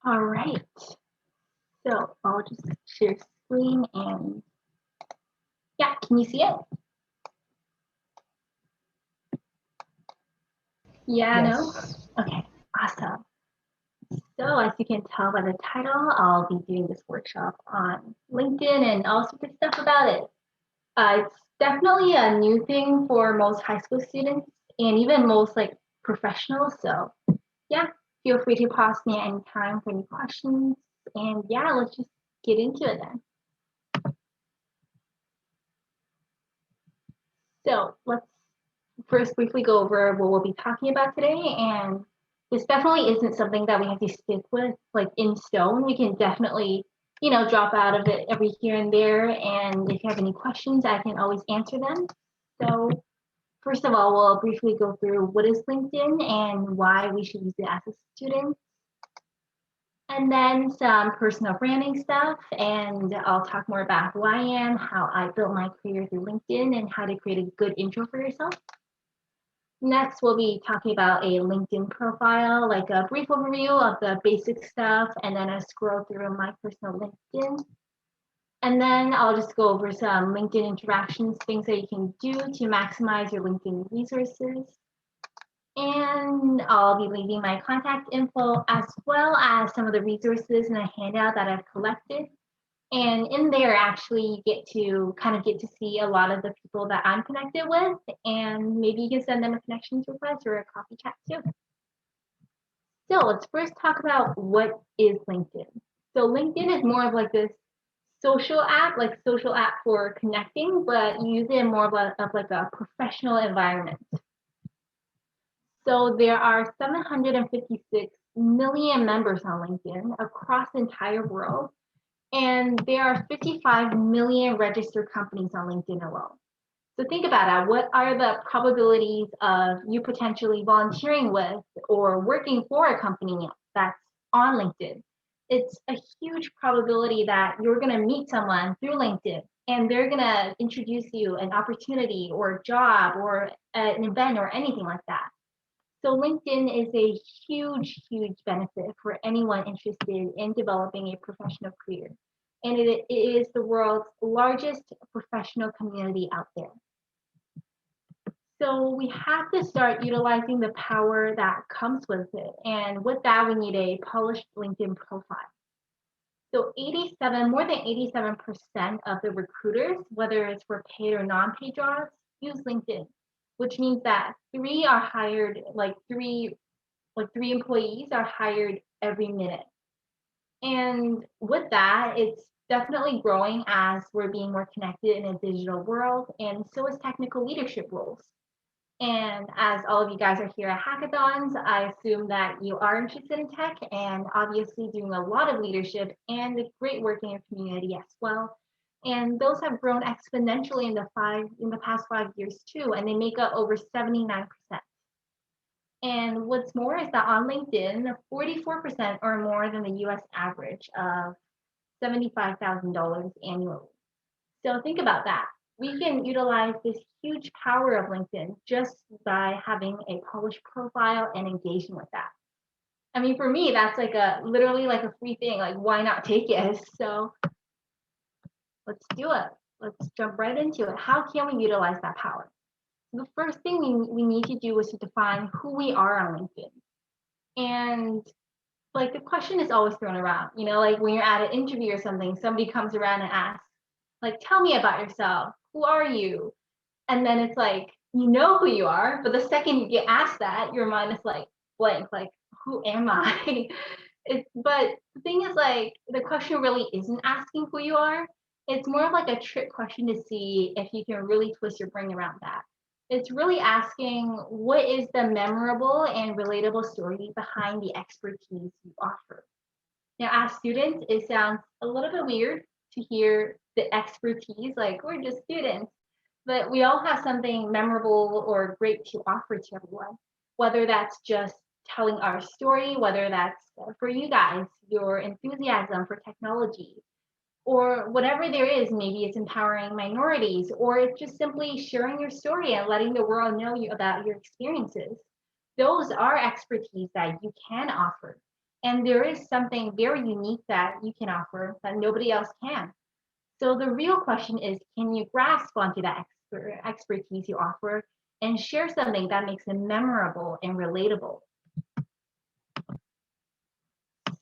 All right, so I'll just share screen and yeah, can you see it? Yeah, no? Yes. Okay, awesome. So as you can tell by the title, I'll be doing this workshop on LinkedIn and all sorts of stuff about it. It's definitely a new thing for most high school students and even most like professionals. So yeah, feel free to pause me at any time for any questions. And yeah, let's just get into it then. So let's first briefly go over what we'll be talking about today. And this definitely isn't something that we have to stick with like in stone. We can definitely, drop out of it every here and there. And if you have any questions, I can always answer them. So first of all, we'll briefly go through what is LinkedIn and why we should use it as a student. And then some personal branding stuff, and I'll talk more about who I am, how I built my career through LinkedIn, and how to create a good intro for yourself. Next, we'll be talking about a LinkedIn profile, like a brief overview of the basic stuff, and then a scroll through my personal LinkedIn. And then I'll just go over some LinkedIn interactions, things that you can do to maximize your LinkedIn resources. And I'll be leaving my contact info as well as some of the resources in a handout that I've collected. And in there, actually, you get to kind of get to see a lot of the people that I'm connected with, and maybe you can send them a connections request or a coffee chat too. So let's first talk about what is LinkedIn. So LinkedIn is more of like this social app for connecting, but you use it in more of like a professional environment. So there are 756 million members on LinkedIn across the entire world, and there are 55 million registered companies on LinkedIn alone. So think about that. What are the probabilities of you potentially volunteering with or working for a company that's on LinkedIn? It's a huge probability that you're going to meet someone through LinkedIn and they're going to introduce you an opportunity or a job or an event or anything like that. So LinkedIn is a huge, huge benefit for anyone interested in developing a professional career. And it is the world's largest professional community out there. So we have to start utilizing the power that comes with it. And with that, we need a polished LinkedIn profile. So more than 87% of the recruiters, whether it's for paid or non-paid jobs, use LinkedIn, which means that three employees are hired every minute. And with that, it's definitely growing as we're being more connected in a digital world, and so is technical leadership roles. And as all of you guys are here at hackathons, I assume that you are interested in tech and obviously doing a lot of leadership and great work in your community as well. And those have grown exponentially in the past 5 years too, and they make up over 79%. And what's more is that on LinkedIn, 44% are more than the US average of $75,000 annually. So think about that. We can utilize this huge power of LinkedIn just by having a polished profile and engaging with that. I mean, for me, that's like literally like a free thing. Like, why not take it? So let's do it. Let's jump right into it. How can we utilize that power? The first thing we need to do is to define who we are on LinkedIn. And like the question is always thrown around, like when you're at an interview or something, somebody comes around and asks, like, tell me about yourself. Who are you? And then it's like, you know who you are, but the second you get asked that, your mind is like blank, like, who am I? But the thing is, like, the question really isn't asking who you are. It's more of like a trick question to see if you can really twist your brain around that. It's really asking what is the memorable and relatable story behind the expertise you offer. Now, as students, it sounds a little bit weird to hear the expertise, like we're just students, but we all have something memorable or great to offer to everyone, whether that's just telling our story, whether that's for you guys, your enthusiasm for technology, or whatever there is, maybe it's empowering minorities, or it's just simply sharing your story and letting the world know you about your experiences. Those are expertise that you can offer. And there is something very unique that you can offer that nobody else can. So the real question is, can you grasp onto that expertise you offer and share something that makes it memorable and relatable?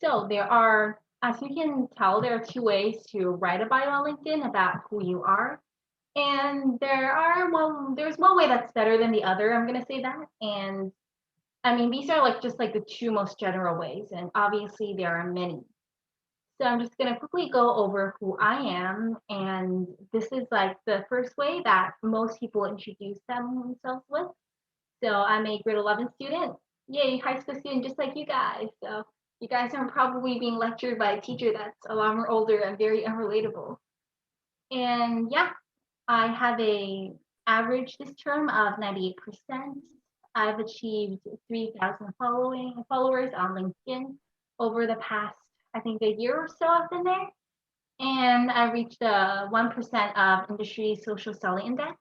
So there are, as you can tell, there are two ways to write a bio on LinkedIn about who you are. And there's one way that's better than the other. I'm gonna say that. And I mean, these are like just like the two most general ways, and obviously there are many. So I'm just gonna quickly go over who I am, and this is like the first way that most people introduce themselves with. So I'm a grade 11 student, yay, high school student, just like you guys. So you guys are probably being lectured by a teacher that's a lot more older and very unrelatable. And yeah, I have a average this term of 98%. I've achieved 3,000 followers on LinkedIn over the past, I think, a year or so I've been there. And I reached the 1% of industry social selling index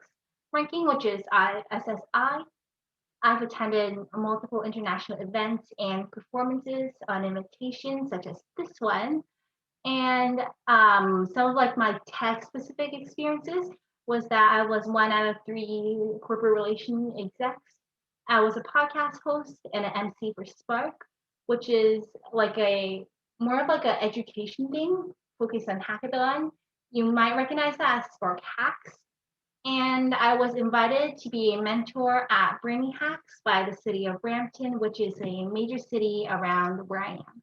ranking, which is ISSI. I've attended multiple international events and performances on invitations, such as this one. And some of like my tech specific experiences was that I was one out of three corporate relation execs. I was a podcast host and an MC for Spark, which is like a more of like an education thing focused on hackathon. You might recognize that as Spark Hacks. And I was invited to be a mentor at Brainy Hacks by the city of Brampton, which is a major city around where I am.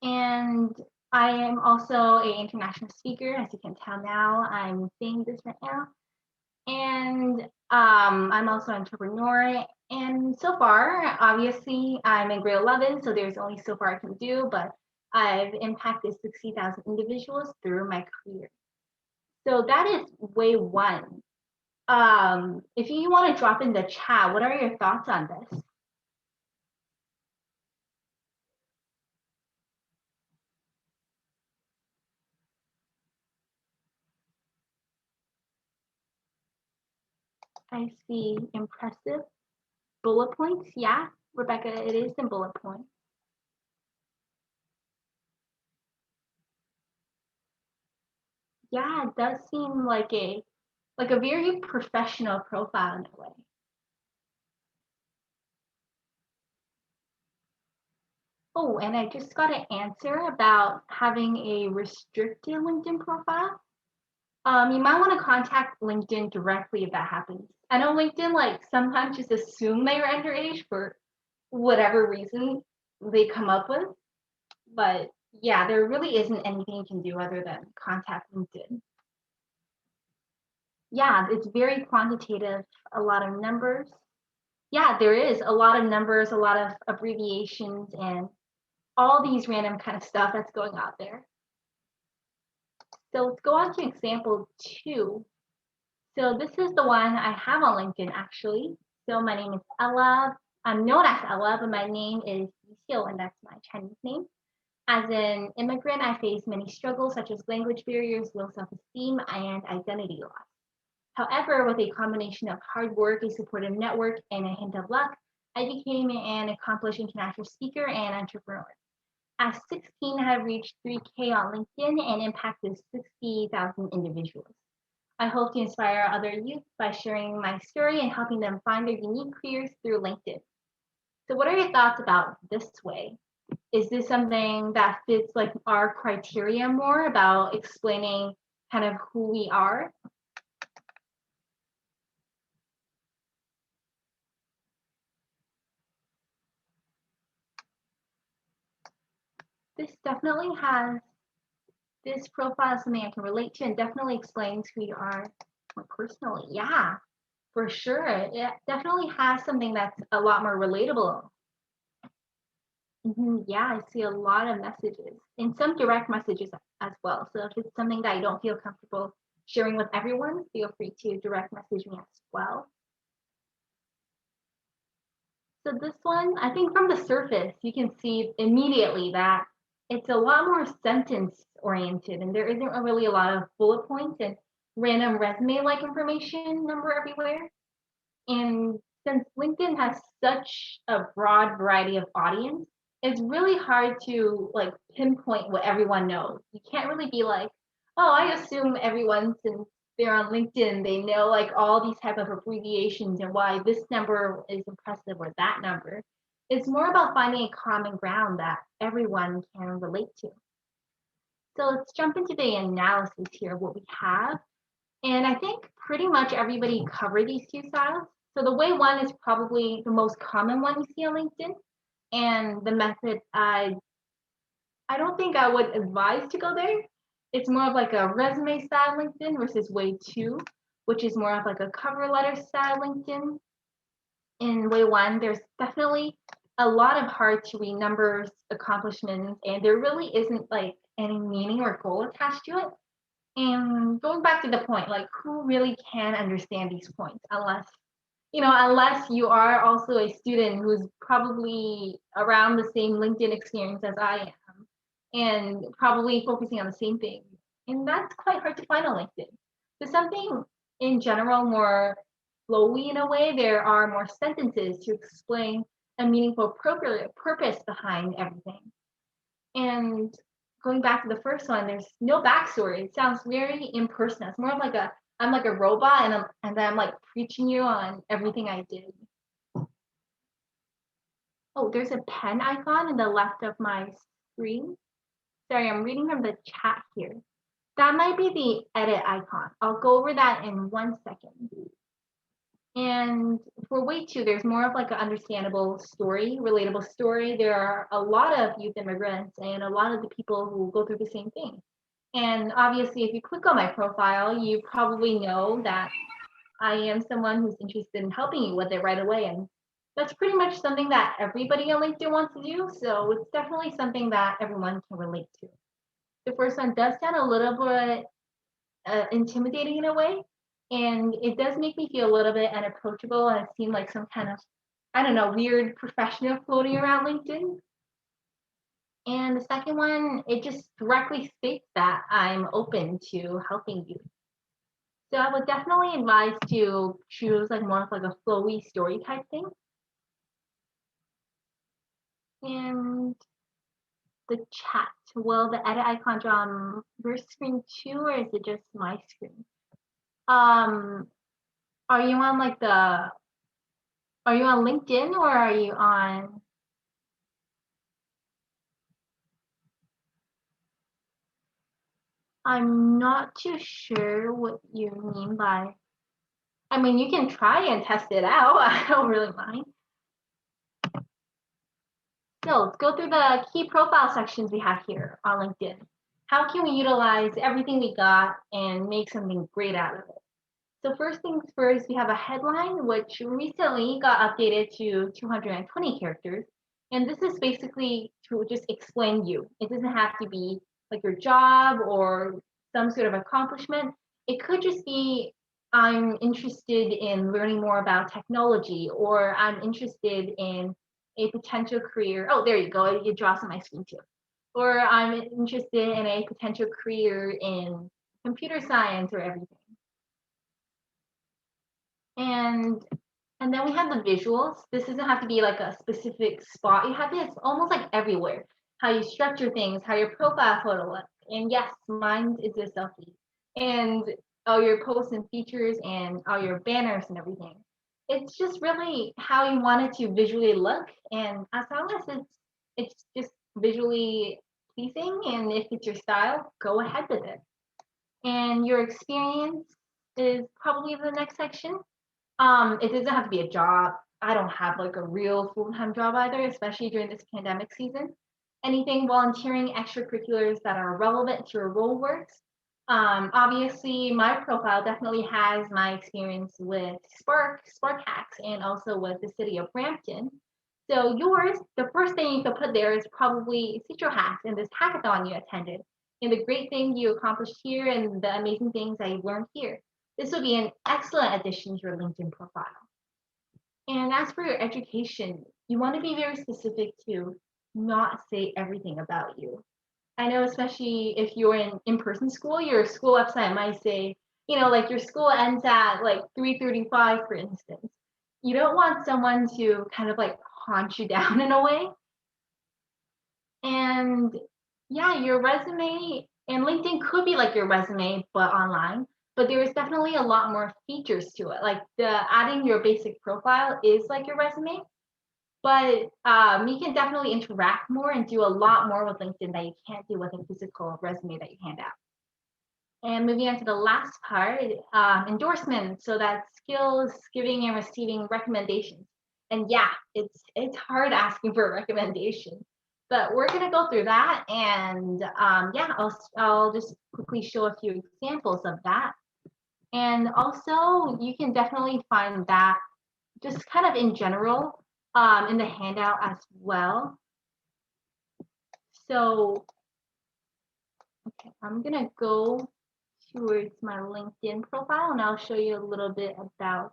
And I am also an international speaker, as you can tell now. I'm saying this right now. And I'm also an entrepreneur. And so far, obviously, I'm in grade 11, so there's only so far I can do, but I've impacted 60,000 individuals through my career. So that is way one. If you want to drop in the chat, what are your thoughts on this? I see impressive bullet points. Yeah, Rebecca, it is in bullet points. Yeah, it does seem like a very professional profile in a way. Oh, and I just got an answer about having a restricted LinkedIn profile. You might want to contact LinkedIn directly if that happens. I know LinkedIn like sometimes just assume they are underage for whatever reason they come up with, but yeah, there really isn't anything you can do other than contact LinkedIn. Yeah, it's very quantitative, a lot of numbers. Yeah, there is a lot of numbers, a lot of abbreviations, and all these random kind of stuff that's going out there. So let's go on to example 2. So this is the one I have on LinkedIn actually. So my name is Ella. I'm known as Ella, but my name is Yixio, and that's my Chinese name. As an immigrant, I faced many struggles such as language barriers, low self-esteem, and identity loss. However, with a combination of hard work, a supportive network, and a hint of luck, I became an accomplished international speaker and entrepreneur. At 16, I have reached 3K on LinkedIn and impacted 60,000 individuals. I hope to inspire other youth by sharing my story and helping them find their unique careers through LinkedIn. So, what are your thoughts about this way? Is this something that fits like our criteria more about explaining kind of who we are? This definitely has this profile is something I can relate to and definitely explains who you are more personally. Yeah, for sure. It definitely has something that's a lot more relatable. Yeah, I see a lot of messages and some direct messages as well. So if it's something that you don't feel comfortable sharing with everyone, feel free to direct message me as well. So this one, I think from the surface, you can see immediately that it's a lot more sentence oriented and there isn't really a lot of bullet points and random resume like information number everywhere. And since LinkedIn has such a broad variety of audience, it's really hard to like pinpoint what everyone knows. You can't really be like, oh, I assume everyone since they're on LinkedIn, they know like all these type of abbreviations and why this number is impressive or that number. It's more about finding a common ground that everyone can relate to. So let's jump into the analysis here of what we have. And I think pretty much everybody covered these two styles. So the way one is probably the most common one you see on LinkedIn. And the method I don't think I would advise to go there. It's more of like a resume style LinkedIn versus way two, which is more of like a cover letter style LinkedIn. In way one, there's definitely a lot of hard to read numbers, accomplishments, and there really isn't like any meaning or goal attached to it. And going back to the point, like who really can understand these points unless you are also a student who's probably around the same LinkedIn experience as I am and probably focusing on the same thing. And that's quite hard to find on LinkedIn. So something in general more flowy in a way, there are more sentences to explain a meaningful purpose behind everything. And going back to the first one, there's no backstory. It sounds very impersonal. It's more of like I'm like a robot and then I'm like preaching you on everything I did. Oh, there's a pen icon in the left of my screen. Sorry, I'm reading from the chat here. That might be the edit icon. I'll go over that in 1 second. And for way two, there's more of like an understandable story, relatable story. There are a lot of youth immigrants and a lot of the people who go through the same thing. And obviously, if you click on my profile, you probably know that I am someone who's interested in helping you with it right away. And that's pretty much something that everybody on LinkedIn wants to do. So it's definitely something that everyone can relate to. The first one does sound a little bit intimidating in a way. And it does make me feel a little bit unapproachable and it seemed like some kind of, I don't know, weird professional floating around LinkedIn. And the second one, it just directly states that I'm open to helping you. So I would definitely advise to choose like more of like a flowy story type thing. And the chat, will the edit icon draw on your screen too, or is it just my screen? Um, are you on like are you on LinkedIn or are you on? I'm not too sure what you mean by. I mean, you can try and test it out. I don't really mind. So let's go through the key profile sections we have here on LinkedIn. How can we utilize everything we got and make something great out of it? So first things first, we have a headline, which recently got updated to 220 characters. And this is basically to just explain you. It doesn't have to be like your job or some sort of accomplishment. It could just be, I'm interested in learning more about technology, or I'm interested in a potential career. Oh, there you go. It draws on my screen too. Or I'm interested in a potential career in computer science or everything. And and then we have the visuals. This doesn't have to be like a specific spot. You have this almost like everywhere. How you structure things, how your profile photo looks. And yes, mine is a selfie. And all your posts and features and all your banners and everything. It's just really how you want it to visually look. And as long as it's just visually pleasing and if it's your style, go ahead with it. And your experience is probably the next section. It doesn't have to be a job. I don't have like a real full-time job either, especially during this pandemic season. Anything volunteering, extracurriculars that are relevant to your role works. Obviously, my profile definitely has my experience with Spark Hacks, and also with the city of Brampton. So yours, the first thing you could put there is probably Citro Hacks and this hackathon you attended, and the great thing you accomplished here, and the amazing things that you learned here. This would be an excellent addition to your LinkedIn profile. And as for your education, you want to be very specific to not say everything about you. I know, especially if you're in-person school, your school website might say, like your school ends at like 3:35, for instance. you don't want someone to kind of like haunt you down in a way. And yeah, your resume and LinkedIn could be like your resume, but online. But there is definitely a lot more features to it. Like the adding your basic profile is like your resume, but you can definitely interact more and do a lot more with LinkedIn that you can't do with a physical resume that you hand out. And moving on to the last part, endorsements. So that's skills, giving and receiving recommendations. And yeah, it's hard asking for a recommendation, but we're gonna go through that. And yeah, I'll just quickly show a few examples of that. And also, you can definitely find that just kind of in general in the handout as well. So, okay, I'm gonna go towards my LinkedIn profile and I'll show you a little bit about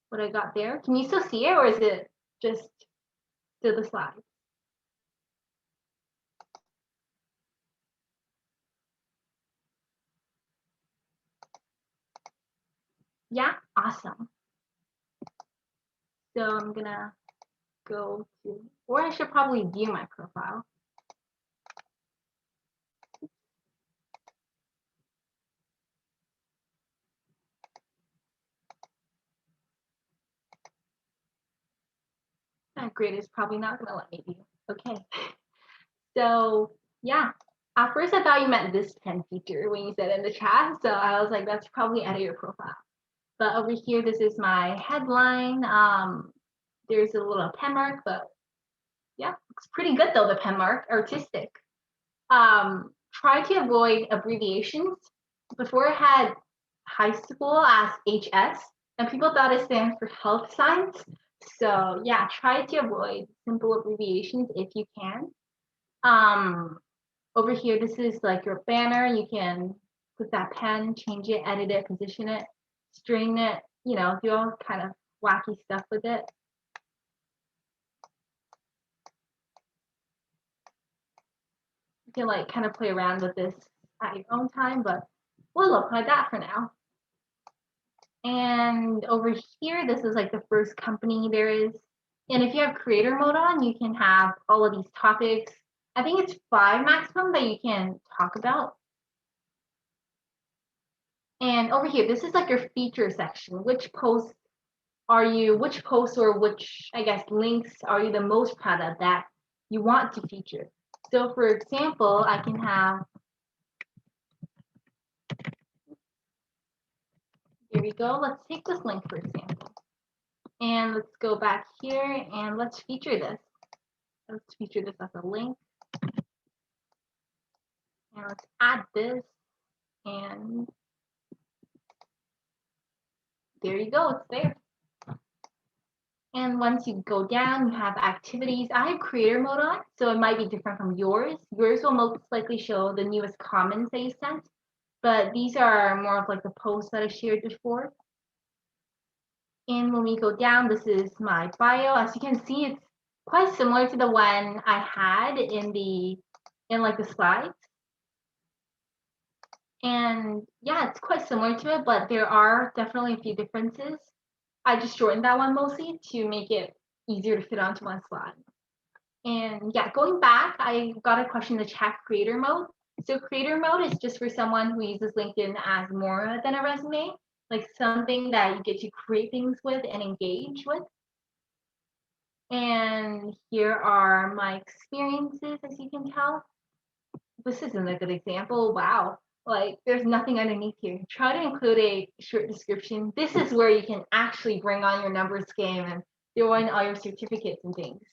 what I got there. Can you still see it or is it just to the slide? Yeah, awesome. So I'm gonna go to, or I should probably view my profile. Grid is probably not gonna let me view. Okay. So yeah, at first I thought you meant this pen feature when you said in the chat. So I was like, that's probably edit your profile. But over here, this is my headline. There's a little pen mark, but yeah, looks pretty good though, the pen mark, artistic. Try to avoid abbreviations. Before I had high school as HS, and people thought it stands for health science. So yeah, try to avoid simple abbreviations if you can. Over here, this is like your banner. You can put that pen, change it, edit it, position it, string it, do all kind of wacky stuff with it. You can like kind of play around with this at your own time, but we'll look like that for now. And over here, this is like the first company there is. And if you have creator mode on, you can have all of these topics. I think it's 5 maximum that you can talk about. And over here, this is like your feature section. Which posts or which, I guess, links are you the most proud of that you want to feature? So for example, I can have, here we go. Let's take this link for example. And let's go back here and let's feature this. Let's feature this as a link. And let's add this. And there you go, it's there. And once you go down, you have activities. I have creator mode on, so it might be different from yours. Yours will most likely show the newest comments that you sent, but these are more of like the posts that I shared before. And when we go down, this is my bio. As you can see, it's quite similar to the one I had in like the slides. And yeah, it's quite similar to it, but there are definitely a few differences. I just shortened that one mostly to make it easier to fit onto one slide. And yeah, going back, I got a question in the chat, creator mode. So creator mode is just for someone who uses LinkedIn as more than a resume, like something that you get to create things with and engage with. And here are my experiences, as you can tell. This isn't a good example. Wow. Like there's nothing underneath here. Try to include a short description. This is where you can actually bring on your numbers game and throw in all your certificates and things.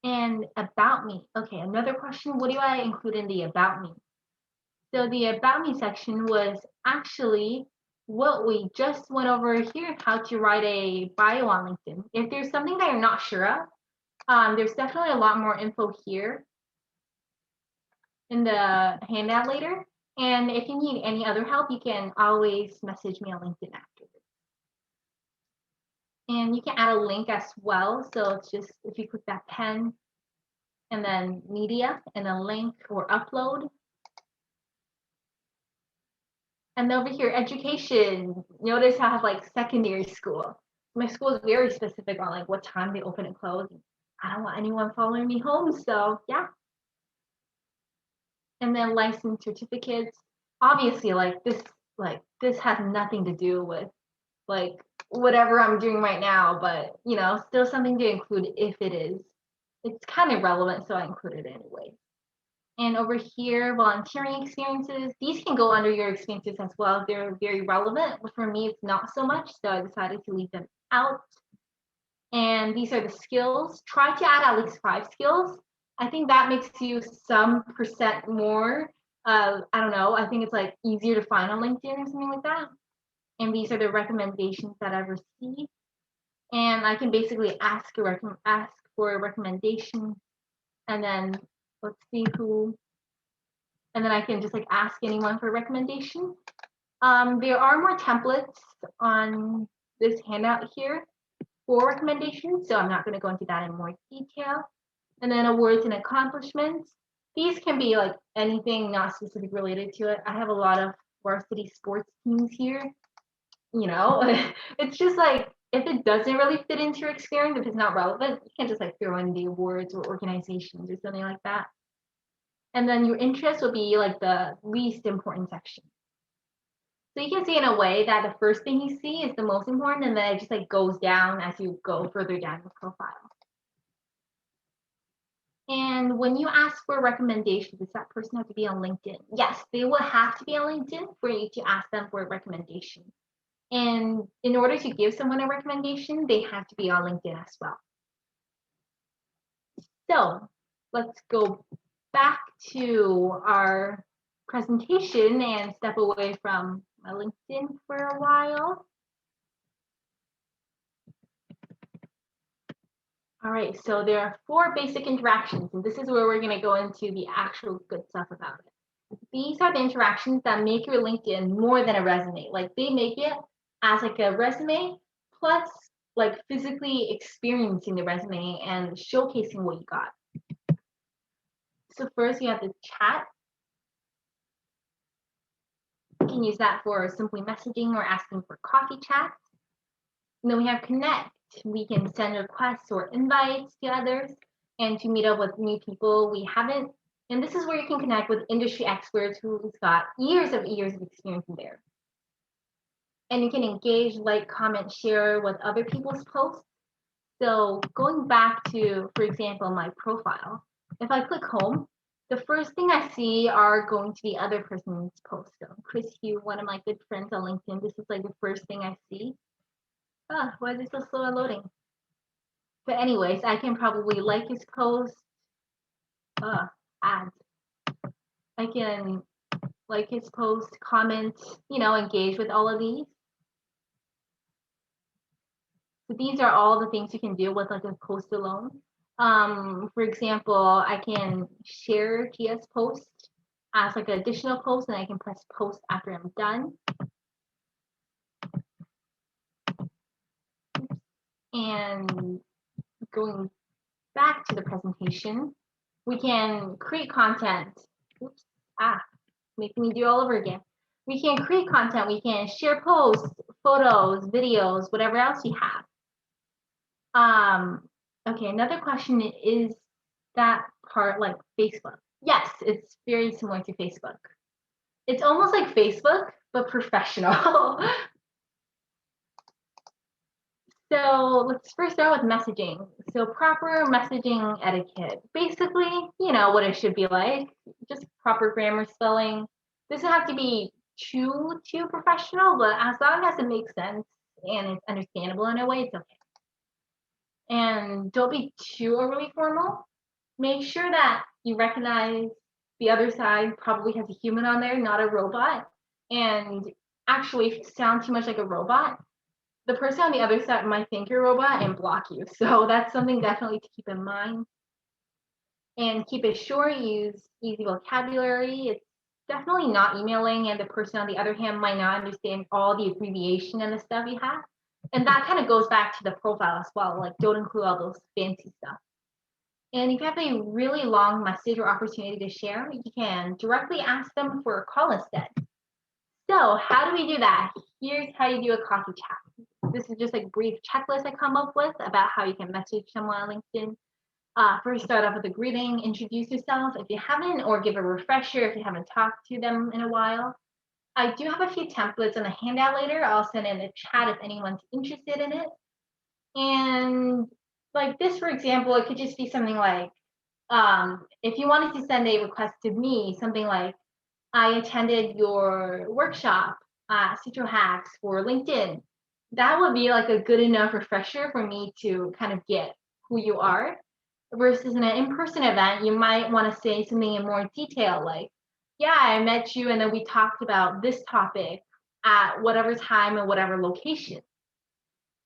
And about me. Okay, another question. What do I include in the about me? So the about me section was actually what we just went over here, how to write a bio on LinkedIn. If there's something that you're not sure of, there's definitely a lot more info here in the handout later. And if you need any other help, you can always message me on LinkedIn afterwards. And you can add a link as well. So it's just, if you click that pen and then media and then link or upload. And over here, education. Notice I have like secondary school. My school is very specific on like what time they open and close. I don't want anyone following me home, so yeah. And then license certificates. Obviously, like this has nothing to do with like whatever I'm doing right now, but still something to include if it is. It's kind of relevant, so I included it anyway. And over here, volunteering experiences. These can go under your experiences as well if they're very relevant. But for me, it's not so much, so I decided to leave them out. And these are the skills. Try to add at least 5 skills. I think that makes you some percent more. I don't know. I think it's like easier to find on LinkedIn or something like that. And these are the recommendations that I've received. And I can basically ask for a recommendation, and then let's see who. And then I can just like ask anyone for a recommendation. There are more templates on this handout here for recommendations, so I'm not going to go into that in more detail. And then awards and accomplishments. These can be like anything not specific related to it. I have a lot of varsity sports teams here. It's just like if it doesn't really fit into your experience, if it's not relevant, you can just like throw in the awards or organizations or something like that. And then your interest will be like the least important section. So you can see in a way that the first thing you see is the most important, and then it just like goes down as you go further down the profile. And when you ask for a recommendation, does that person have to be on LinkedIn? Yes, they will have to be on LinkedIn for you to ask them for a recommendation. And in order to give someone a recommendation, they have to be on LinkedIn as well. So let's go back to our presentation and step away from my LinkedIn for a while. All right, so there are 4 basic interactions, and this is where we're going to go into the actual good stuff about it. These are the interactions that make your LinkedIn more than a resume. Like they make it as like a resume plus like physically experiencing the resume and showcasing what you got. So first you have the chat. You can use that for simply messaging or asking for coffee chats. And then we have connect. We can send requests or invites to others and to meet up with new people we haven't. And this is where you can connect with industry experts who've got years of experience in there. And you can engage, like, comment, share with other people's posts. So going back to, for example, my profile, if I click home, the first thing I see are going to be other person's posts. So Chris Hugh, one of my good friends on LinkedIn, this is like the first thing I see. Why is it so slow at loading? But anyways, I can probably like his post. Ads. I can like his post, comment, engage with all of these. So these are all the things you can do with like a post alone. For example, I can share Gia's post as like an additional post, and I can press post after I'm done. And going back to the presentation, we can create content. Oops, making me do all over again. We can create content, we can share posts, photos, videos, whatever else you have. Okay, another question is that part like Facebook? Yes, it's very similar to Facebook. It's almost like Facebook, but professional. So let's first start with messaging. So proper messaging etiquette. Basically, what it should be like, just proper grammar, spelling. Doesn't have to be too professional, but as long as it makes sense and it's understandable in a way, it's okay. And don't be too overly formal. Make sure that you recognize the other side probably has a human on there, not a robot. And actually, if you sound too much like a robot, the person on the other side might think you're a robot and block you. So that's something definitely to keep in mind. And keep it short, use easy vocabulary. It's definitely not emailing, and the person on the other hand might not understand all the abbreviation and the stuff you have. And that kind of goes back to the profile as well. Like, don't include all those fancy stuff. And if you have a really long message or opportunity to share, you can directly ask them for a call instead. So how do we do that? Here's how you do a coffee chat. This is just like brief checklist I come up with about how you can message someone on LinkedIn. First, start off with a greeting, introduce yourself if you haven't, or give a refresher if you haven't talked to them in a while. I do have a few templates in the handout later. I'll send in the chat if anyone's interested in it. And like this, for example, it could just be something like, if you wanted to send a request to me, something like, I attended your workshop, Citro Hacks for LinkedIn. That would be like a good enough refresher for me to kind of get who you are. Versus in an in-person event, you might want to say something in more detail, like, yeah, I met you and then we talked about this topic at whatever time and whatever location.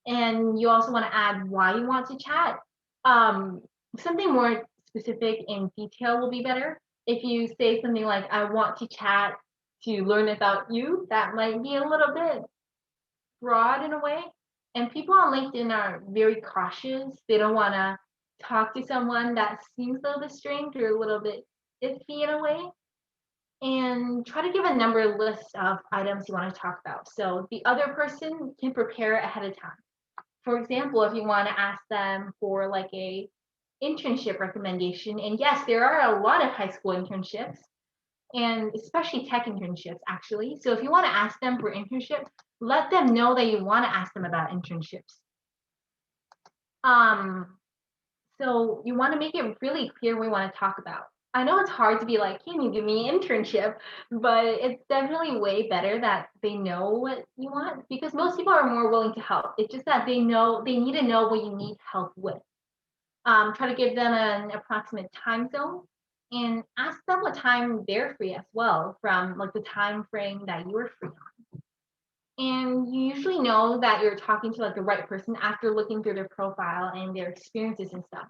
And you also want to add why you want to chat. Um, Something more specific in detail will be better. If you say something like, I want to chat to learn about you, that might be a little bit broad in a way. And people on LinkedIn are very cautious. They don't want to talk to someone that seems a little bit strange or a little bit iffy in a way. And try to give a number list of items you want to talk about. So the other person can prepare ahead of time. For example, if you want to ask them for like a internship recommendation, and yes, there are a lot of high school internships and especially tech internships actually. So if you want to ask them for internship, let them know that you want to ask them about internships. So you want to make it really clear what you want to talk about. I know it's hard to be like, can you give me an internship? But it's definitely way better that they know what you want because most people are more willing to help. It's just that they need to know what you need help with. Try to give them an approximate time zone and ask them what time they're free as well from like the time frame that you're free on. And you usually know that you're talking to like the right person after looking through their profile and their experiences and stuff.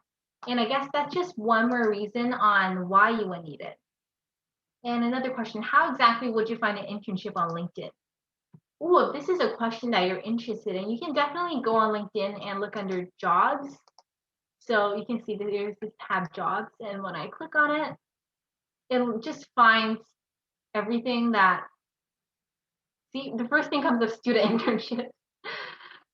And I guess that's just one more reason on why you would need it. And another question, how exactly would you find an internship on LinkedIn? Oh, if this is a question that you're interested in, you can definitely go on LinkedIn and look under jobs. So you can see that there's this tab jobs. And when I click on it, it just finds everything that, see, the first thing comes up student internship.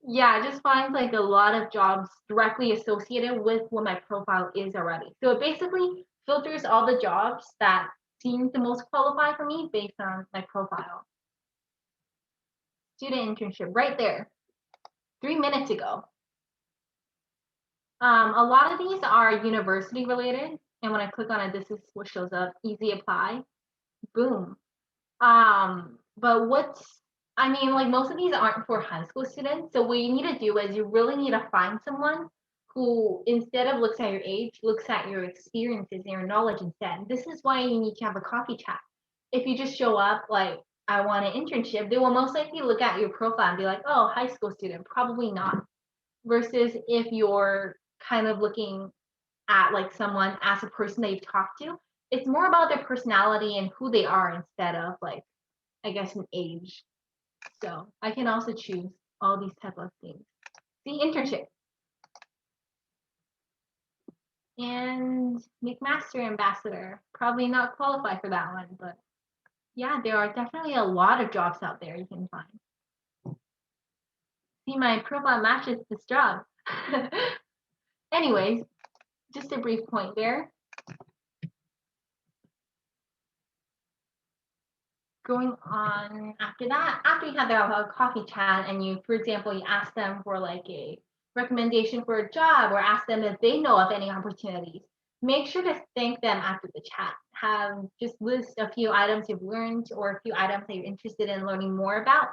Yeah, it just finds like a lot of jobs directly associated with what my profile is already. So it basically filters all the jobs that seem the most qualified for me based on my profile. Student internship right there, 3 minutes ago. A lot of these are university related. And when I click on it, this is what shows up, easy apply, boom. But I mean, like most of these aren't for high school students. So what you need to do is you really need to find someone who, instead of looks at your age, looks at your experiences and your knowledge instead. This is why you need to have a coffee chat. If you just show up like, I want an internship, they will most likely look at your profile and be like, oh, high school student, probably not. Versus if you're kind of looking at like someone as a person that you've talked to, it's more about their personality and who they are instead of like, I guess, an age. So I can also choose all these type of things. See, internship. And McMaster ambassador. Probably not qualified for that one, but yeah, there are definitely a lot of jobs out there you can find. See, my profile matches this job. Anyways, just a brief point there. Going on after that, after you have a coffee chat and you, for example, you ask them for like a recommendation for a job or ask them if they know of any opportunities, make sure to thank them after the chat. Have just list a few items you've learned or a few items that you're interested in learning more about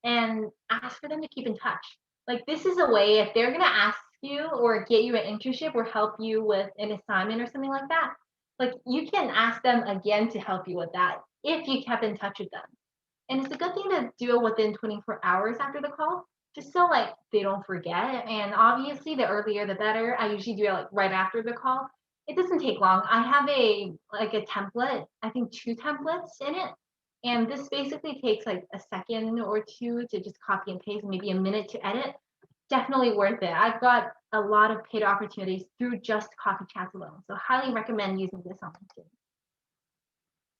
and ask for them to keep in touch. Like this is a way if they're gonna ask you or get you an internship or help you with an assignment or something like that, like you can ask them again to help you with that if you kept in touch with them. And it's a good thing to do it within 24 hours after the call, just so like they don't forget. And obviously the earlier the better. I usually do it like right after the call. It doesn't take long. I have a template, I think 2 templates in it. And this basically takes like a second or two to just copy and paste, maybe a minute to edit. Definitely worth it. I've got a lot of paid opportunities through just coffee chats alone. So highly recommend using this on LinkedIn.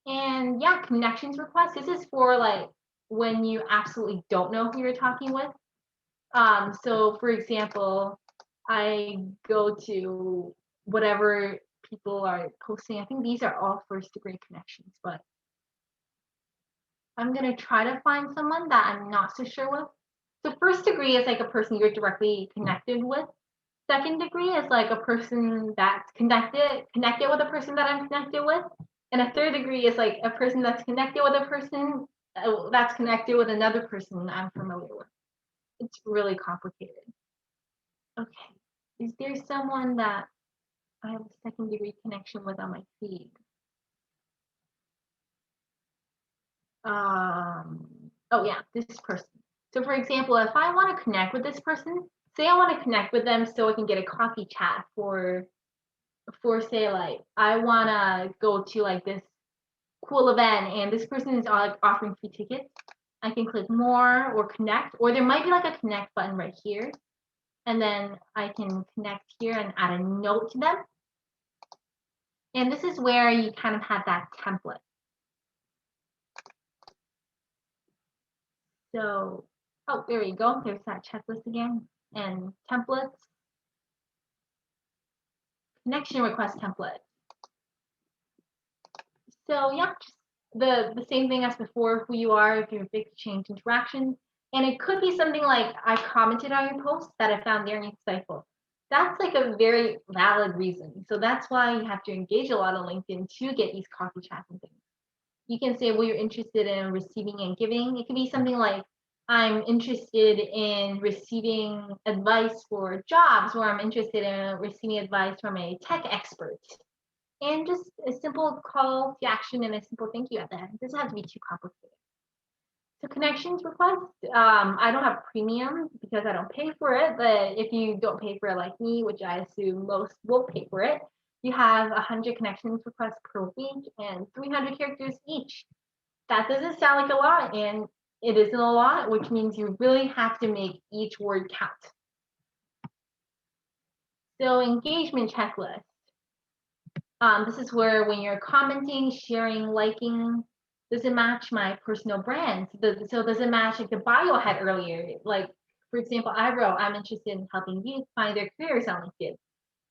And yeah, connections request. This is for like when you absolutely don't know who you're talking with. So for example, I go to whatever people are posting. I think these are all first degree connections, but I'm gonna try to find someone that I'm not so sure with. So first degree is like a person you're directly connected with. Second degree is like a person that's connected with a person that I'm connected with. And a third degree is like a person that's connected with a person that's connected with another person I'm familiar with. It's really complicated. Okay. Is there someone that I have a second degree connection with on my feed? Um, oh yeah, this person. So for example, if I want to connect with this person, say I want to connect with them so I can get a coffee chat for say like I want to go to like this cool event and this person is like offering free tickets. I can click more or connect, or there might be like a connect button right here. And then I can connect here and add a note to them. And this is where you kind of have that template. So, oh, there you go. There's that checklist again. And templates, connection request template. So yeah, just the same thing as before, who you are, if you're a big change interaction. And it could be something like I commented on your post that I found there and insightful. That's like a very valid reason. So that's why you have to engage a lot on LinkedIn to get these coffee chats and things. You can say what you're interested in receiving and giving. It could be something like, I'm interested in receiving advice for jobs, or I'm interested in receiving advice from a tech expert. And just a simple call to action and a simple thank you at the end. It doesn't have to be too complicated. So connections request, I don't have premium because I don't pay for it, but if you don't pay for it like me, which I assume most will pay for it, you have 100 connections requests per week and 300 characters each. That doesn't sound like a lot, and it isn't a lot, which means you really have to make each word count. So engagement checklist. This is where when you're commenting, sharing, liking, does it match my personal brand? So does it match like the bio I had earlier? Like, for example, I wrote, I'm interested in helping youth find their careers on LinkedIn.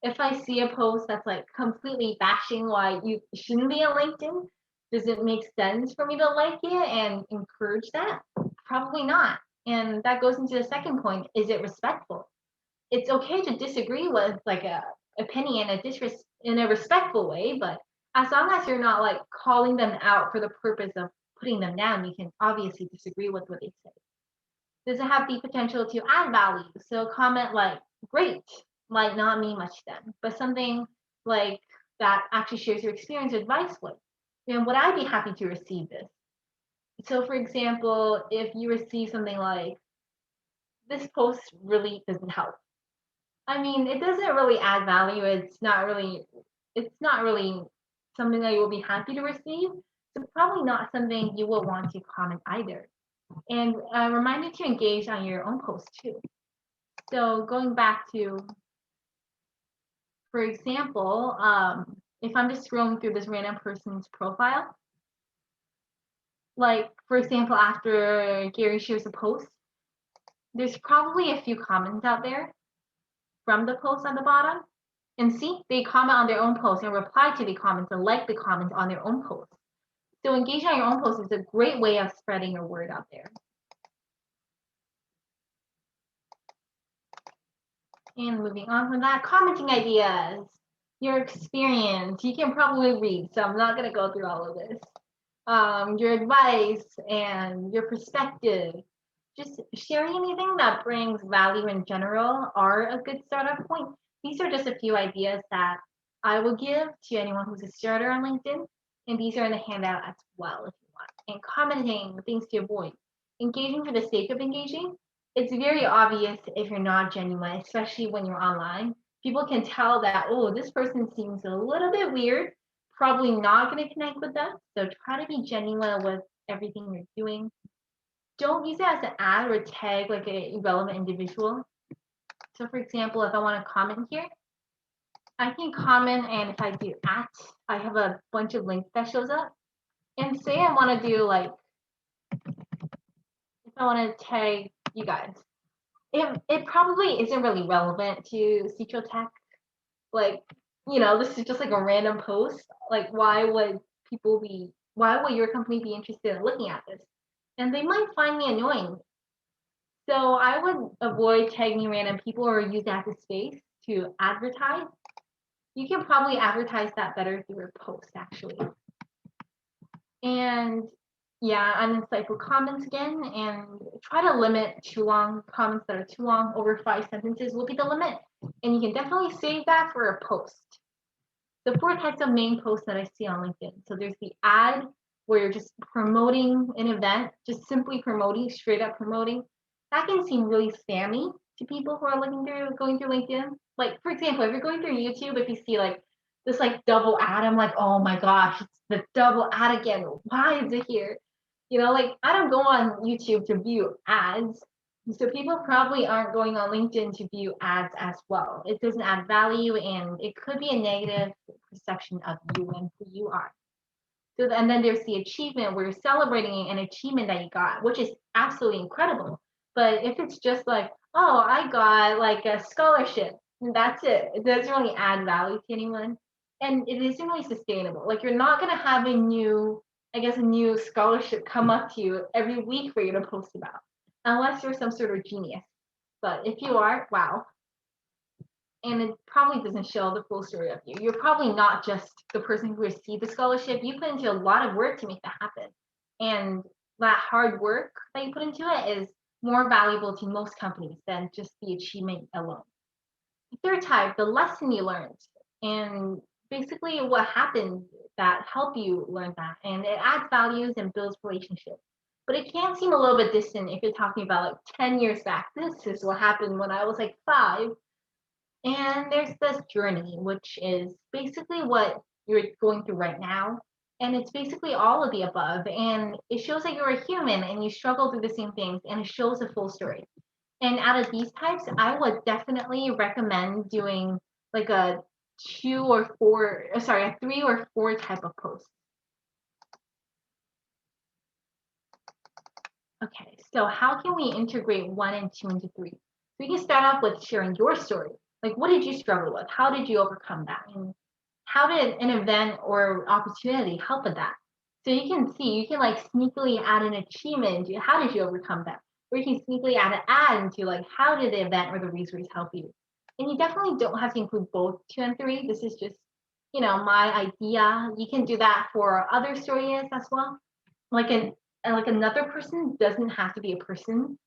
If I see a post that's like completely bashing why you shouldn't be on LinkedIn, does it make sense for me to like it and encourage that? Probably not. And that goes into the second point, is it respectful? It's okay to disagree with like a opinion in a respectful way, but as long as you're not like calling them out for the purpose of putting them down, you can obviously disagree with what they say. Does it have the potential to add value? So a comment like great might not mean much to them, but something like that actually shares your experience or advice with. And would I be happy to receive this? So for example, if you receive something like this post really doesn't help. I mean, it doesn't really add value. It's not really something that you will be happy to receive. So probably not something you will want to comment either. And remind you to engage on your own post too. So going back to, for example, if I'm just scrolling through this random person's profile, like for example, after Gary shares a post, there's probably a few comments out there from the post on the bottom. And see, they comment on their own post and reply to the comments and like the comments on their own post. So engaging on your own post is a great way of spreading your word out there. And moving on from that, commenting ideas, your experience. You can probably read, so I'm not going to go through all of this. Your advice and your perspective. Just sharing anything that brings value in general are a good startup point. These are just a few ideas that I will give to anyone who's a starter on LinkedIn. And these are in the handout as well if you want. And commenting, things to avoid. Engaging for the sake of engaging. It's very obvious if you're not genuine, especially when you're online. People can tell that, oh, this person seems a little bit weird, probably not going to connect with them. So try to be genuine with everything you're doing. Don't use it as an ad or tag like an irrelevant individual. So for example, if I want to comment here, I can comment, and if I do at, I have a bunch of links that shows up. And say I want to do like I want to tag you guys. It probably isn't really relevant to CTO Tech. Like, this is just like a random post. Like, why would your company be interested in looking at this? And they might find me annoying. So I would avoid tagging random people or use that as a space to advertise. You can probably advertise that better through a post, actually. And yeah, uninsightful comments again, and try to limit too long comments that are too long. Over 5 sentences will be the limit. And you can definitely save that for a post. The 4 types of main posts that I see on LinkedIn. So there's the ad, where you're just promoting an event, just simply promoting, straight up promoting. That can seem really spammy to people who are going through LinkedIn. Like, for example, if you're going through YouTube, if you see like this like double ad, I'm like, oh my gosh, it's the double ad again. Why is it here? Like, I don't go on YouTube to view ads. So people probably aren't going on LinkedIn to view ads as well. It doesn't add value, and it could be a negative perception of you and who you are. So, and then there's the achievement, where you're celebrating an achievement that you got, which is absolutely incredible. But if it's just like, oh, I got like a scholarship, and that's it. It doesn't really add value to anyone. And it isn't really sustainable. Like, you're not gonna have a new scholarship come up to you every week for you to post about, unless you're some sort of genius. But if you are, wow. And it probably doesn't show the full story of you. You're probably not just the person who received the scholarship. You put into a lot of work to make that happen. And that hard work that you put into it is more valuable to most companies than just the achievement alone. The third type, the lesson you learned, and basically what happened that helped you learn that. And it adds values and builds relationships. But it can seem a little bit distant if you're talking about like 10 years back. This is what happened when I was like 5. And there's this journey, which is basically what you're going through right now. And it's basically all of the above. And it shows that you're a human and you struggle through the same things, and it shows a full story. And out of these types, I would definitely recommend doing like a 3 or 4 type of post. Okay, so how can we integrate 1 and 2 into 3? We can start off with sharing your story. Like, what did you struggle with? How did you overcome that? And how did an event or opportunity help with that? So you can like sneakily add an achievement into how did you overcome that? Or you can sneakily add an ad into like how did the event or the resource help you? And you definitely don't have to include both 2 and 3. This is just, my idea. You can do that for other stories as well. Like another person doesn't have to be a person.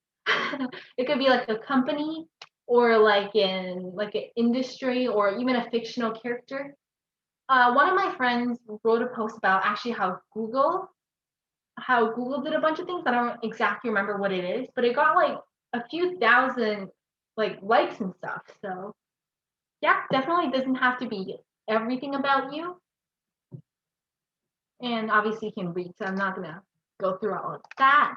It could be like a company, or like in like an industry, or even a fictional character. One of my friends wrote a post about actually how Google did a bunch of things. I don't exactly remember what it is, but it got like a few thousand like likes and stuff. So yeah, definitely doesn't have to be everything about you. And obviously you can read, so I'm not gonna go through all of that.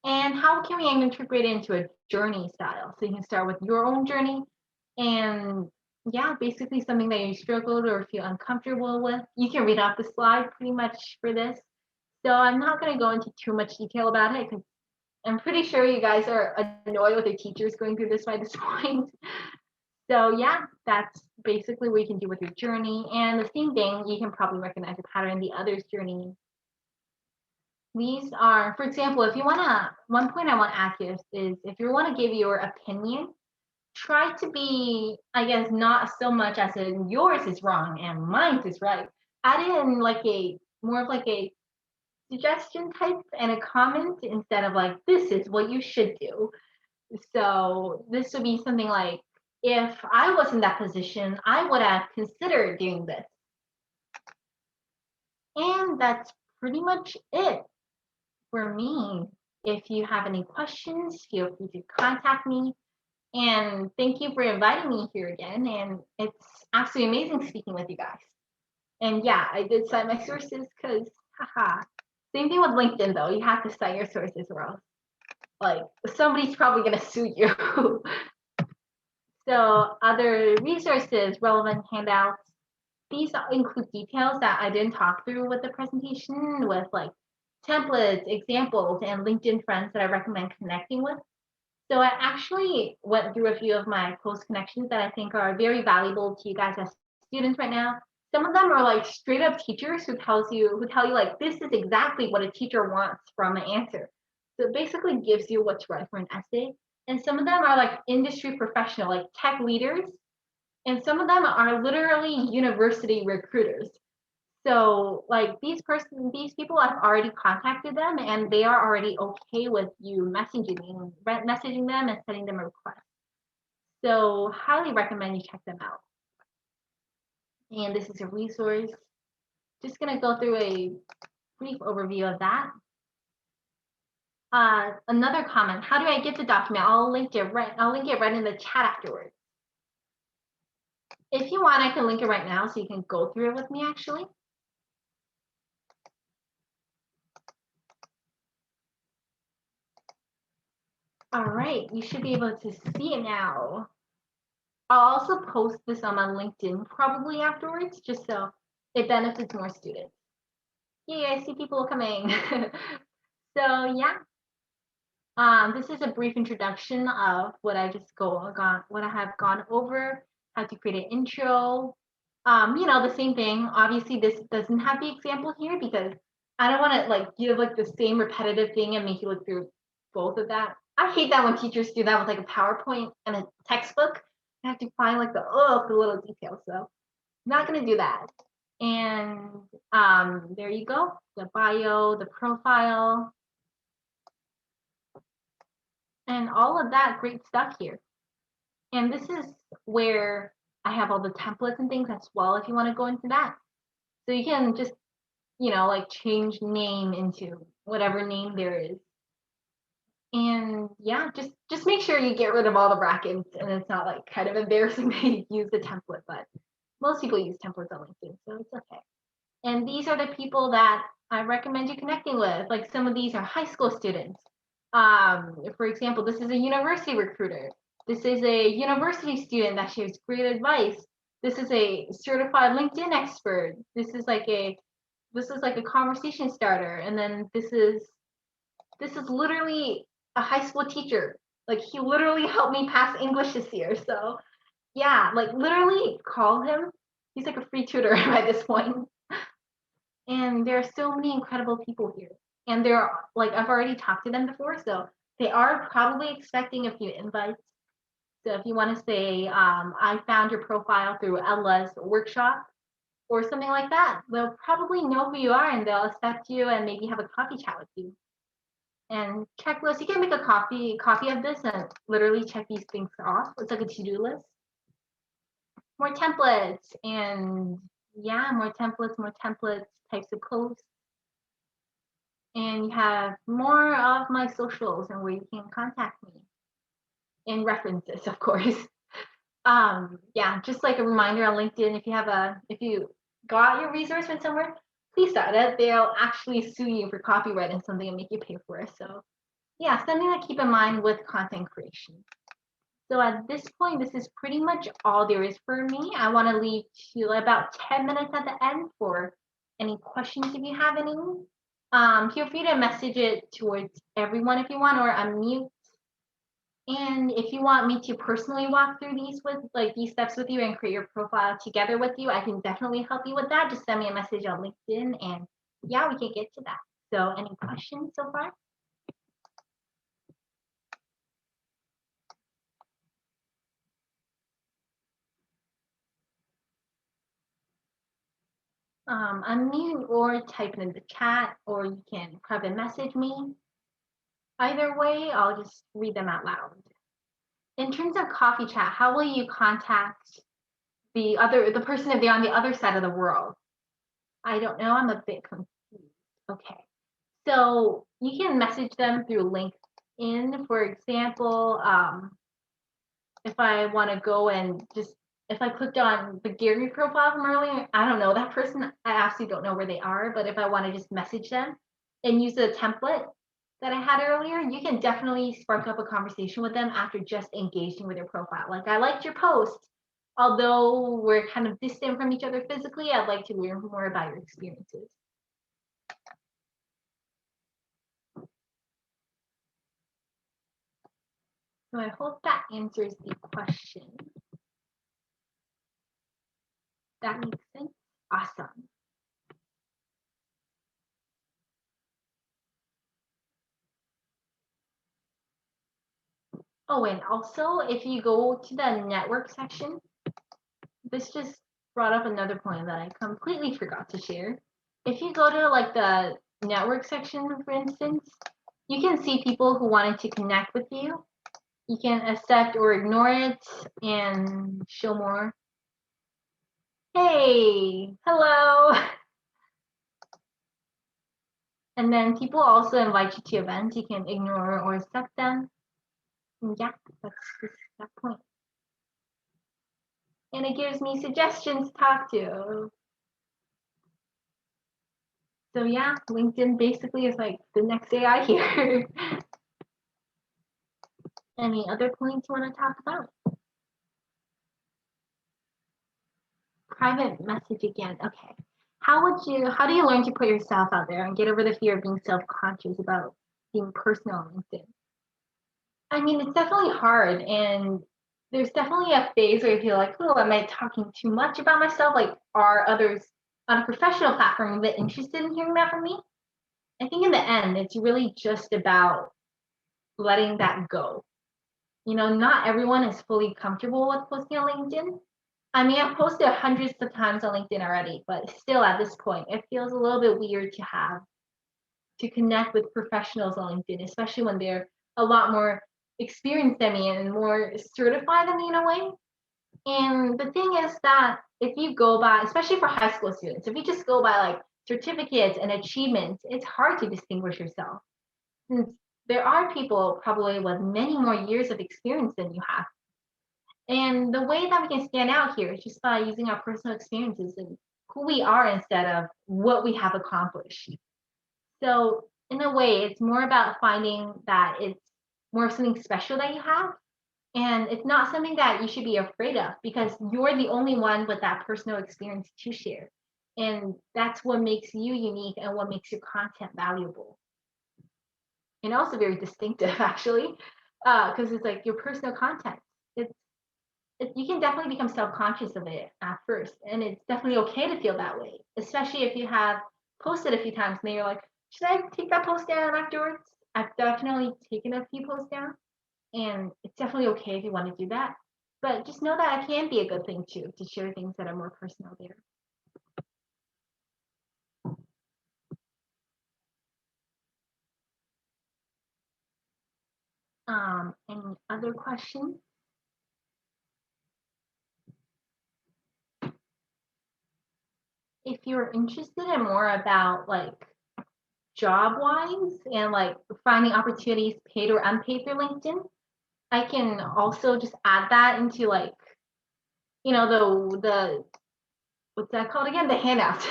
And how can we integrate it into a journey style? So you can start with your own journey, and yeah, basically something that you struggled or feel uncomfortable with. You can read off the slide pretty much for this. So I'm not going to go into too much detail about it, because I'm pretty sure you guys are annoyed with your teachers going through this by this point. So yeah, that's basically what you can do with your journey. And the same thing, you can probably recognize a pattern in the other's journey. These are, for example, if you want to, one point I want to ask you is if you want to give your opinion, try to be, I guess, not so much as in yours is wrong and mine is right. Add in like a more of like a suggestion type and a comment, instead of like, this is what you should do. So this would be something like, if I was in that position, I would have considered doing this. And that's pretty much it for me. If you have any questions, feel free to contact me. And thank you for inviting me here again. And it's absolutely amazing speaking with you guys. And yeah, I did cite my sources because, haha. Same thing with LinkedIn though. You have to cite your sources, or else, like, somebody's probably gonna sue you. So other resources, relevant handouts. These include details that I didn't talk through with the presentation, with like templates, examples, and LinkedIn friends that I recommend connecting with. So I actually went through a few of my close connections that I think are very valuable to you guys as students right now. Some of them are like straight up teachers who tell you like this is exactly what a teacher wants from an answer. So it basically gives you what to write for an essay. And some of them are like industry professional, like tech leaders, and some of them are literally university recruiters. So like these people, I've already contacted them and they are already okay with you messaging them and sending them a request. So highly recommend you check them out. And this is a resource. Just gonna go through a brief overview of that. Another comment, how do I get the document? I'll link it right in the chat afterwards. If you want, I can link it right now so you can go through it with me actually. All right, you should be able to see it now. I'll also post this on my LinkedIn probably afterwards, just so it benefits more students. Yay, I see people coming. So yeah, this is a brief introduction of what I have gone over, how to create an intro. The same thing. Obviously, this doesn't have the example here because I don't want to like give like the same repetitive thing and make you look through both of that. I hate that when teachers do that with like a PowerPoint and a textbook. I have to find like the little details. So I'm not gonna do that. And there you go, the bio, the profile, and all of that great stuff here. And this is where I have all the templates and things as well if you want to go into that. So you can just, like change name into whatever name there is. And yeah, just make sure you get rid of all the brackets and it's not like kind of embarrassing that you use the template, but most people use templates on LinkedIn, so it's okay. And these are the people that I recommend you connecting with. Like some of these are high school students. For example, this is a university recruiter. This is a university student that shares great advice. This is a certified LinkedIn expert. This is like a conversation starter. And then this is literally a high school teacher. Like he literally helped me pass English this year. So yeah, like literally call him. He's like a free tutor by this point. And there are so many incredible people here. And they're like, I've already talked to them before, so they are probably expecting a few invites. So if you want to say, I found your profile through Ella's workshop or something like that, they'll probably know who you are and they'll accept you and maybe have a coffee chat with you. And checklist, you can make a copy of this and literally check these things off. It's like a to-do list. More templates and yeah, more templates, types of posts. And you have more of my socials and where you can contact me and references, of course. Yeah, just like a reminder on LinkedIn, if you got your resource from somewhere, please start it. They'll actually sue you for copyright and something and make you pay for it. So yeah, something to keep in mind with content creation. So at this point, this is pretty much all there is for me. I want to leave to about 10 minutes at the end for any questions if you have any. Feel free to message it towards everyone if you want, or unmute. And if you want me to personally walk through these steps with you and create your profile together with you, I can definitely help you with that. Just send me a message on LinkedIn and yeah, we can get to that. So any questions so far? Unmute or type it in the chat, or you can private message me. Either way, I'll just read them out loud. In terms of coffee chat, how will you contact the person if they're on the other side of the world? I don't know. I'm a bit confused. Okay. So you can message them through LinkedIn, for example. If I want to go and if I clicked on the Gary profile from earlier, I don't know that person. I actually don't know where they are, but if I want to just message them and use the template that I had earlier, you can definitely spark up a conversation with them after just engaging with their profile. Like, I liked your post. Although we're kind of distant from each other physically, I'd like to learn more about your experiences. So I hope that answers the question. That makes sense? Awesome. Oh, and also if you go to the network section, this just brought up another point that I completely forgot to share. If you go to like the network section, for instance, you can see people who wanted to connect with you. You can accept or ignore it and show more. Hey, hello. And then people also invite you to events. You can ignore or accept them. And yeah, that's just that point. And it gives me suggestions to talk to. So yeah, LinkedIn basically is like the next AI here. Any other points you want to talk about? Private message again. Okay. How do you learn to put yourself out there and get over the fear of being self-conscious about being personal on LinkedIn? I mean, it's definitely hard, and there's definitely a phase where you feel like, oh, am I talking too much about myself? Like, are others on a professional platform a bit interested in hearing that from me? I think in the end, it's really just about letting that go. Not everyone is fully comfortable with posting on LinkedIn. I mean, I've posted hundreds of times on LinkedIn already, but still at this point, it feels a little bit weird to connect with professionals on LinkedIn, especially when they're a lot more experienced than me and more certified than me in a way. And the thing is that if you go by, especially for high school students, if you just go by like certificates and achievements, it's hard to distinguish yourself. Since there are people probably with many more years of experience than you have. And the way that we can stand out here is just by using our personal experiences and who we are instead of what we have accomplished. So, in a way, it's more about finding that it's more of something special that you have. And it's not something that you should be afraid of because you're the only one with that personal experience to share. And that's what makes you unique and what makes your content valuable. And also very distinctive, actually, because it's like your personal content. It's you can definitely become self-conscious of it at first, and it's definitely okay to feel that way, especially if you have posted a few times and then you're like, should I take that post down afterwards? I've definitely taken a few posts down, and it's definitely okay if you want to do that, but just know that it can be a good thing too to share things that are more personal there. Any other questions? If you're interested in more about like job wise and like finding opportunities paid or unpaid through LinkedIn, I can also just add that into like, the what's that called again? The handouts.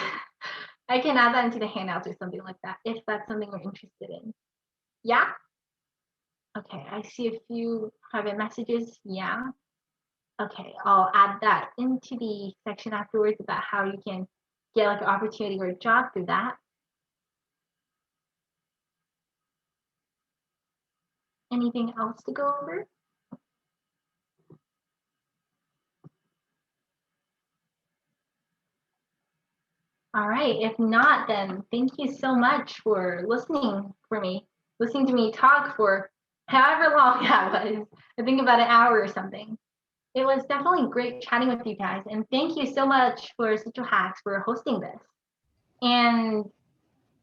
I can add that into the handouts or something like that if that's something you're interested in. Yeah? Okay, I see a few private messages. Yeah. Okay, I'll add that into the section afterwards about how you can get like an opportunity or a job through that. Anything else to go over? All right. If not, then thank you so much for listening to me talk for however long that was. I think about an hour or something. It was definitely great chatting with you guys. And thank you so much for Citrus Hacks for hosting this. And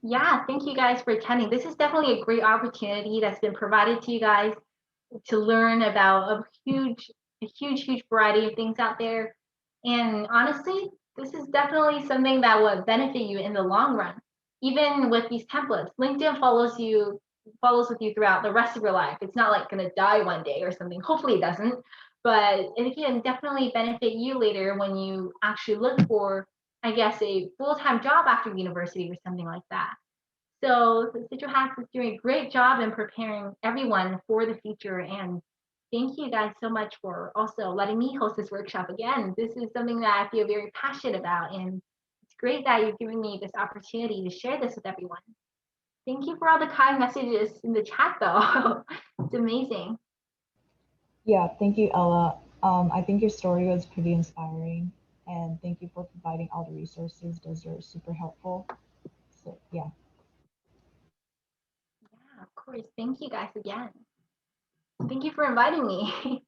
yeah, thank you guys for attending. This is definitely a great opportunity that's been provided to you guys to learn about a huge variety of things out there. And honestly, this is definitely something that would benefit you in the long run. Even with these templates, LinkedIn follows with you throughout the rest of your life. It's not like going to die one day or something. Hopefully it doesn't, but it can definitely benefit you later when you actually look for, I guess, a full-time job after university or something like that. So Citrus Hacks is doing a great job in preparing everyone for the future. And thank you guys so much for also letting me host this workshop again. This is something that I feel very passionate about. And it's great that you're giving me this opportunity to share this with everyone. Thank you for all the kind messages in the chat, though. It's amazing. Yeah, thank you, Ella. I think your story was pretty inspiring, and thank you for providing all the resources. Those are super helpful. So, yeah. Yeah, of course. Thank you guys again. Thank you for inviting me.